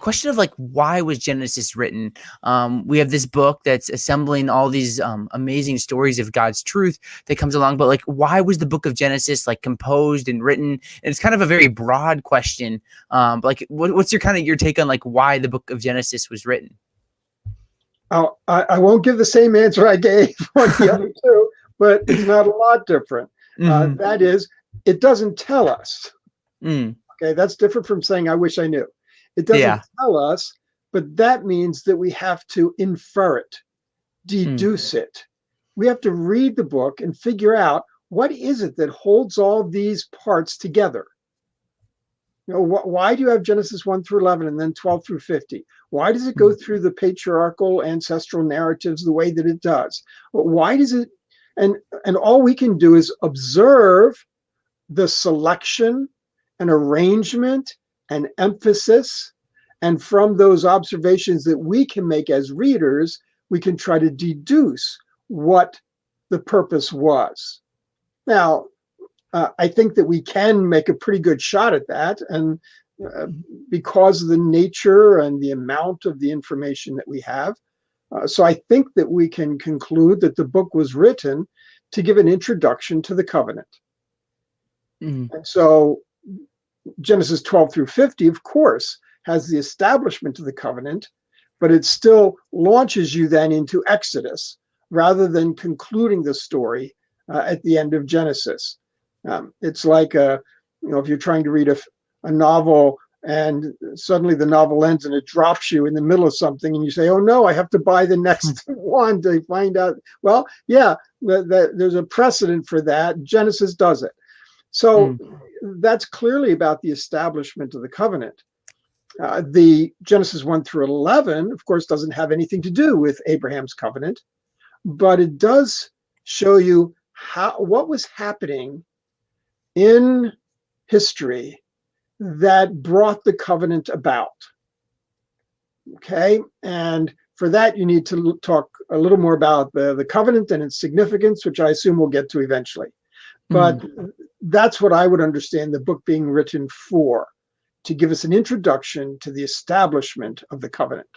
Question of like, why was Genesis written? We have this book that's assembling all these amazing stories of God's truth that comes along, but like, why was the book of Genesis like composed and written? And it's kind of a very broad question. But like, what's your take on like why the book of Genesis was written? Oh, I won't give the same answer I gave on the other two, but it's not a lot different. Mm-hmm. That is, it doesn't tell us. Mm. Okay, that's different from saying, I wish I knew. It doesn't Yeah. tell us, but that means that we have to infer it, Mm. deduce it. We have to read the book and figure out what is it that holds all these parts together. You know, why do you have Genesis 1 through 11 and then 12 through 50? Why does it go Mm. through the patriarchal ancestral narratives the way that it does? Why does it? And all we can do is observe the selection and arrangement and emphasis. And from those observations that we can make as readers, we can try to deduce what the purpose was. Now, I think that we can make a pretty good shot at that. And because of the nature and the amount of the information that we have. So I think that we can conclude that the book was written to give an introduction to the covenant. Mm. And so Genesis 12 through 50, of course, has the establishment of the covenant, but it still launches you then into Exodus rather than concluding the story at the end of Genesis. It's like, if you're trying to read a novel and suddenly the novel ends and it drops you in the middle of something and you say, oh no, I have to buy the next one to find out. Well, yeah, there's a precedent for that. Genesis does it. So that's clearly about the establishment of the covenant. The Genesis 1 through 11, of course, doesn't have anything to do with Abraham's covenant, but it does show you what was happening in history that brought the covenant about. Okay, and for that you need to talk a little more about the covenant and its significance, which I assume we'll get to eventually. But that's what I would understand the book being written for, to give us an introduction to the establishment of the covenant.